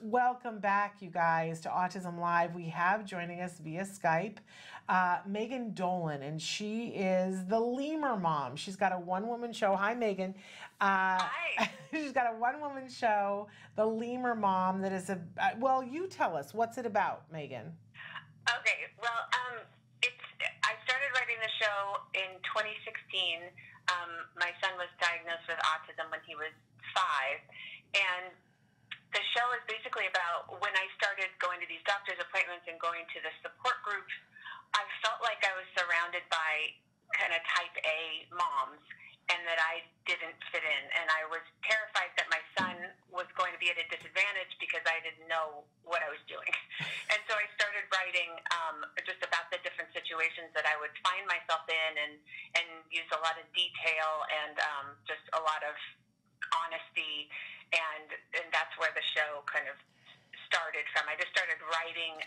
Welcome back, you guys, to Autism Live. We have joining us via Skype Megan Dolan, and she is the Lemur Mom. She's got a one-woman show. Hi, Megan. Hi. She's got a one-woman show, the Lemur Mom, that is well, you tell us. What's it about, Megan? Okay, well, I started writing the show in 2016. My son was diagnosed with autism when he was 5, and the show is basically about when I started going to these doctor's appointments and going to the support groups, I felt like I was surrounded by kind of type A moms and that I didn't fit in. And I was terrified that my son was going to be at a disadvantage because I didn't know what I was doing. And so I started writing just about the different situations that I would find myself in and use a lot of detail and just a lot of honesty, and that's where the show kind of started from. I just started writing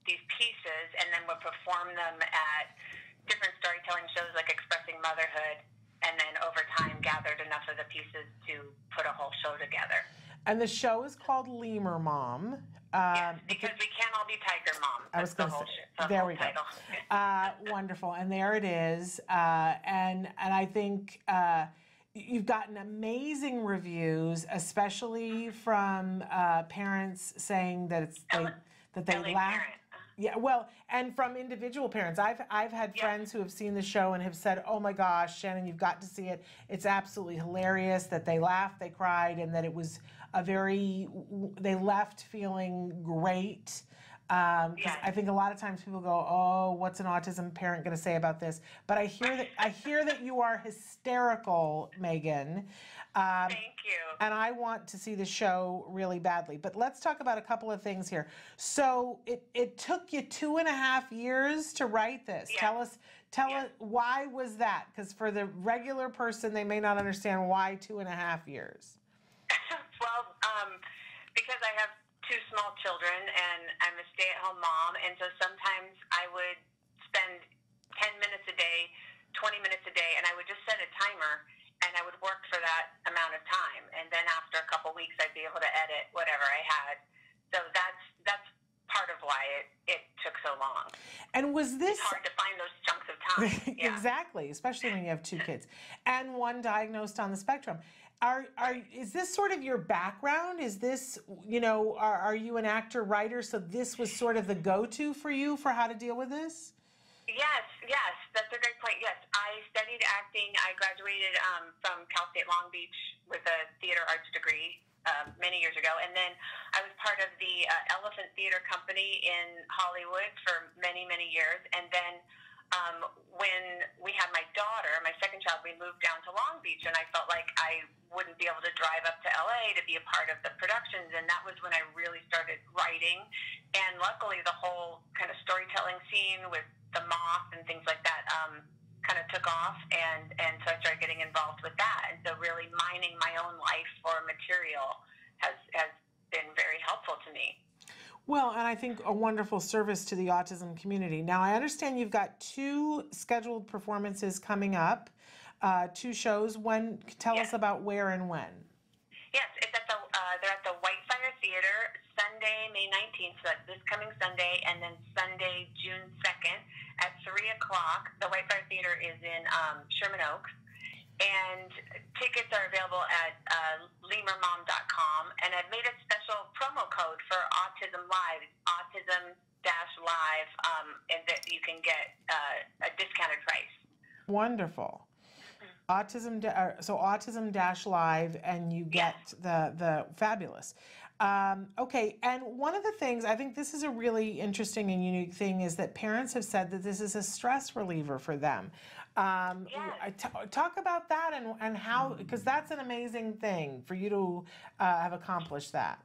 these pieces and then would perform them at different storytelling shows like Expressing Motherhood, and then over time gathered enough of the pieces to put a whole show together. And the show is called Lemur Mom. Yes, because we can't all be Tiger Moms. I was going to say, there we go. Wonderful, and there it is. And I think you've gotten amazing reviews, especially from parents saying that they laugh. Yeah, well, and from individual parents. I've had friends who have seen the show and have said, "Oh my gosh, Shannon, you've got to see it. It's absolutely hilarious." That they laughed, they cried, and that it was they left feeling great. Because I think a lot of times people go, "Oh, what's an autism parent going to say about this?" But I hear that you are hysterical, Megan. Thank you. And I want to see the show really badly. But let's talk about a couple of things here. So it took you 2.5 years to write this. Yes. Tell us why was that? Because for the regular person, they may not understand why 2.5 years. Well, because I have 2 small children, and I'm a stay-at-home mom, and so sometimes I would spend 10 minutes a day, 20 minutes a day, and I would just set a timer, and I would work for that amount of time, and then after a couple weeks, I'd be able to edit whatever I had. So that's part of why it took so long. And was this... It's hard to find those chunks of time. Yeah. Exactly, especially when you have 2 kids and one diagnosed on the spectrum. Is this sort of your background? Is this, are you an actor, writer, so this was sort of the go-to for you for how to deal with this? Yes, that's a great point. Yes, I studied acting. I graduated from Cal State Long Beach with a theater arts degree many years ago, and then I was part of the Elephant Theater Company in Hollywood for many, many years, and then when we had my daughter, my second child, we moved down to Long Beach, and I felt like I wouldn't be able to drive up to LA to be a part of the productions, and that was when I really started writing. And luckily the whole kind of storytelling scene with the moth and things like that kind of took off, and so I started getting involved with that, and so really mining my own life for material has been very helpful to me. Well, and I think a wonderful service to the autism community. Now, I understand you've got 2 scheduled performances coming up, 2 shows. Tell us about where and when. Yes, it's at they're at the Whitefire Theater, Sunday, May 19th, so that's this coming Sunday, and then Sunday, June 2nd at 3 o'clock. The Whitefire Theater is in Sherman Oaks. And tickets are available at lemurmom.com, and I've made a special promo code for autism-live, autism-live, and that you can get a discounted price. Wonderful. Autism-live, and you get the fabulous. Okay, and one of the things, I think this is a really interesting and unique thing, is that parents have said that this is a stress reliever for them. Talk about that and how, because that's an amazing thing for you to have accomplished that.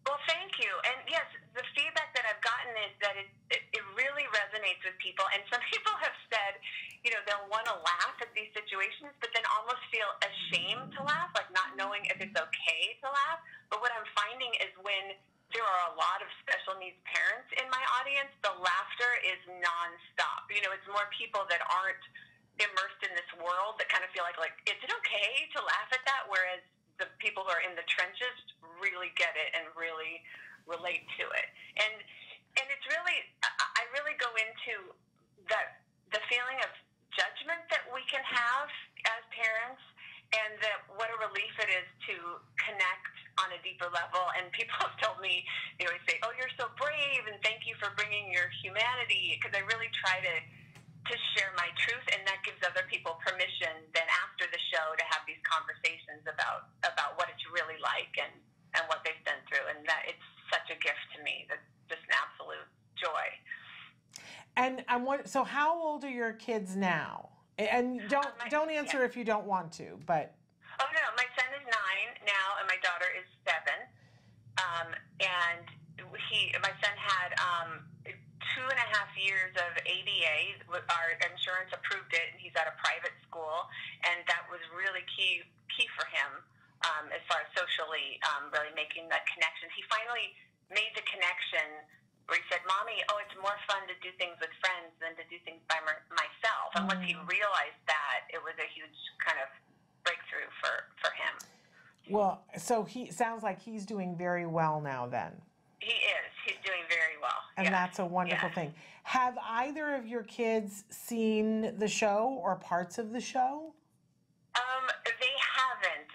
Well, thank you. And yes, the feedback that I've gotten is that it really resonates with people. And some people have said, they'll want to laugh at these situations, but then almost feel ashamed to laugh, like not knowing if it's okay to laugh. But what I'm finding is when there are a lot of special needs parents in my audience, the laughter is nonstop. It's more people that aren't immersed in this world that kind of feel like, is it okay to laugh at that? Whereas the people who are in the trenches really really get it and really relate to it. And it's really, I really go into that, the feeling of judgment that we can have as parents, and that what a relief it is to connect on a deeper level. And people have told me, they always say, oh, you're so brave, and thank you for bringing your humanity, because I really try to share my truth, and that gives other people permission then after the show to have these conversations about what it's really like and what they've been through. And that it's such a gift to me. That's just an absolute joy. And so how old are your kids now? And don't answer if you don't want to, but. Oh, no, my son is 9 now, and my daughter is 7. And my son had 2.5 years of ADA. Our insurance approved it, and he's at a private school, and that was really key for him as far as socially really making that connection. He finally made the connection where he said, Mommy, it's more fun to do things with friends than to do things by myself. And once he realized that, it was a huge kind of breakthrough for him. Well, so he sounds like he's doing very well now then. He is. He's doing very well. And that's a wonderful thing. Have either of your kids seen the show or parts of the show? They haven't.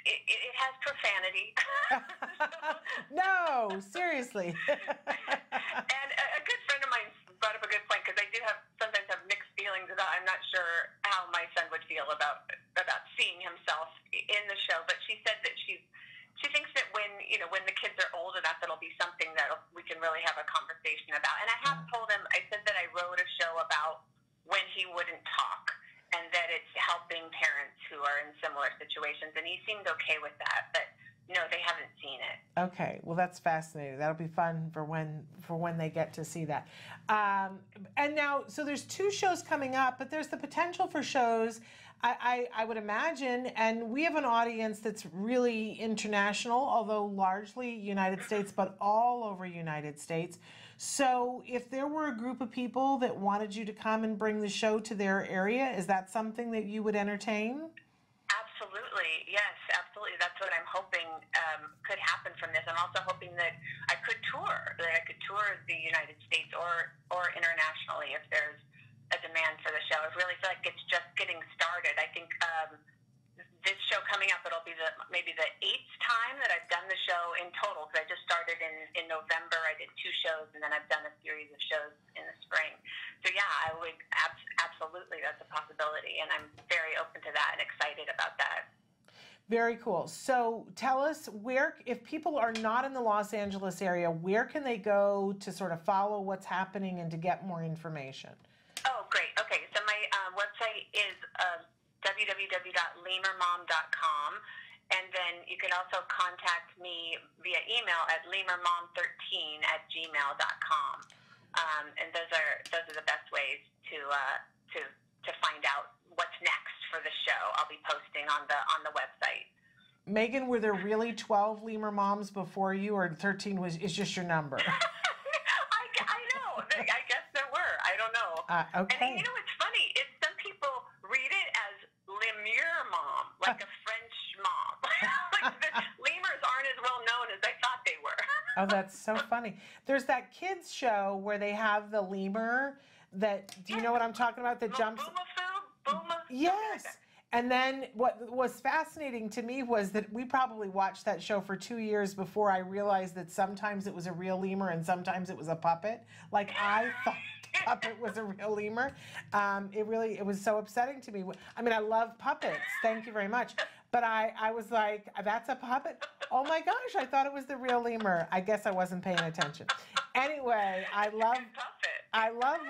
It has profanity. No, seriously. And a good friend of mine brought up a good point, because I do sometimes have mixed feelings about. I'm not sure how my son would feel about seeing himself in the show, but she said that she thinks that when the kids are old enough, it'll be something that we can really have a conversation about. And I have told him, I said that I wrote a show about when he wouldn't talk, and that it's helping parents who are in similar situations. And he seemed okay with that, but no, they haven't seen it. Okay, well, that's fascinating. That'll be fun for when they get to see that. And now, so there's 2 shows coming up, but there's the potential for shows, I would imagine, and we have an audience that's really international, although largely United States, but all over United States. So if there were a group of people that wanted you to come and bring the show to their area, is that something that you would entertain? Absolutely, yes, absolutely. That's what I'm hoping could happen from this. I'm also hoping that I could tour the United States or internationally if there's a demand for the show. I really feel like it's just getting started. I think this show coming up, it'll be maybe the 8th time that I've done the show in total, because I just started in November. I did 2 shows, and then I've done a series of shows in the spring. So yeah, I would absolutely, that's a possibility, and I'm very open to that and excited about that. Very cool. So tell us, if people are not in the Los Angeles area, where can they go to sort of follow what's happening and to get more information? Oh, great. Okay, so my website is www.lemurmom.com, and then you can also contact me via email at lemurmom13@gmail.com. And those are the best ways to find out what's next for the show. I'll be posting on the website. Megan, were there really 12 Lemur Moms before you, or 13 is just your number? I know. I guess there were. I don't know. Okay. And it's funny. Some people read it as Lemur Mom, like a French mom. Like the lemurs aren't as well known as I thought they were. Oh, that's so funny. There's that kids show where they have the lemur that, do you know what I'm talking about, that jumps? Yes. And then what was fascinating to me was that we probably watched that show for 2 years before I realized that sometimes it was a real lemur and sometimes it was a puppet. Like, I thought the puppet was a real lemur. It was so upsetting to me. I mean, I love puppets. Thank you very much. But I was like, that's a puppet? Oh my gosh, I thought it was the real lemur. I guess I wasn't paying attention. Anyway, I love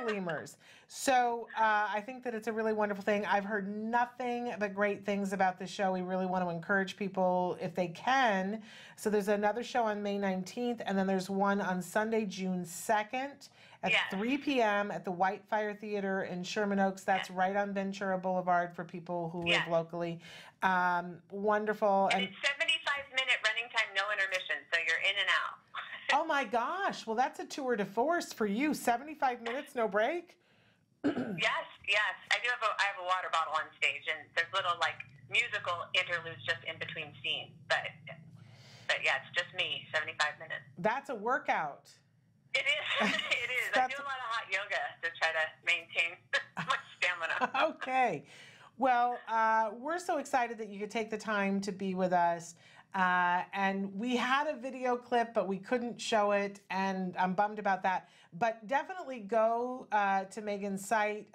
lemurs. So I think that it's a really wonderful thing. I've heard nothing but great things about the show. We really want to encourage people, if they can. So there's another show on May 19th, and then there's one on Sunday, June 2nd at 3 p.m. at the Whitefire Theater in Sherman Oaks. That's right on Ventura Boulevard for people who live locally. Wonderful. And it's 75-minute running time, no intermission, so you're in and out. Oh my gosh. Well, that's a tour de force for you. 75 minutes, no break? Yes. I have a water bottle on stage, and there's little musical interludes just in between scenes. But it. Yeah, it's just me, 75 minutes. That's a workout. It is. It is. I do a lot of hot yoga to try to maintain my stamina. Okay. Well, we're so excited that you could take the time to be with us. And we had a video clip, but we couldn't show it, and I'm bummed about that. But definitely go to Megan's site.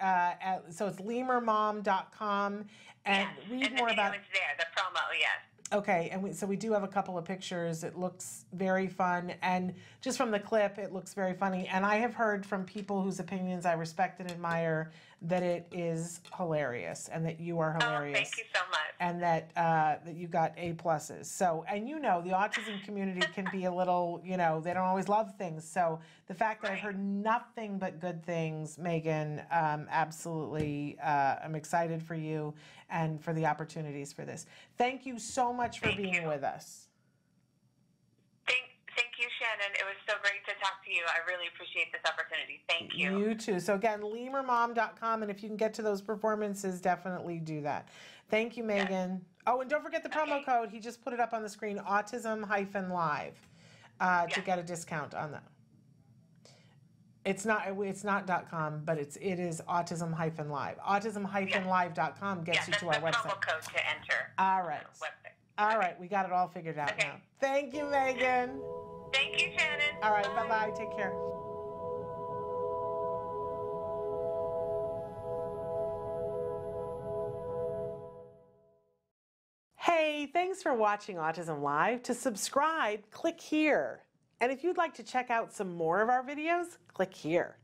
So it's lemurmom.com and read more about. It's there, the promo, yes. Okay, and so we do have a couple of pictures. It looks very fun, and just from the clip, it looks very funny. And I have heard from people whose opinions I respect and admire that it is hilarious, and that you are hilarious. Oh, thank you so much. And that you got A+. So, and the autism community can be a little, they don't always love things. So the fact that I've heard nothing but good things, Megan, absolutely, I'm excited for you and for the opportunities for this. Thank you so much for being with us. Thank you, Shannon. It was so great to talk to you. I really appreciate this opportunity. Thank you. You too. So again, lemurmom.com, and if you can get to those performances, definitely do that. Thank you, Megan. Yes. Oh, and don't forget the promo code. He just put it up on the screen, autism-live, to get a discount on that. It's not .com, but it is autism-live. Autism-live.com gets you to our website. That's the promo code to enter. All right. All right, we got it all figured out now. Thank you, Megan. Thank you, Shannon. All right, bye-bye. Take care. Hey, thanks for watching Autism Live. To subscribe, click here. And if you'd like to check out some more of our videos, click here.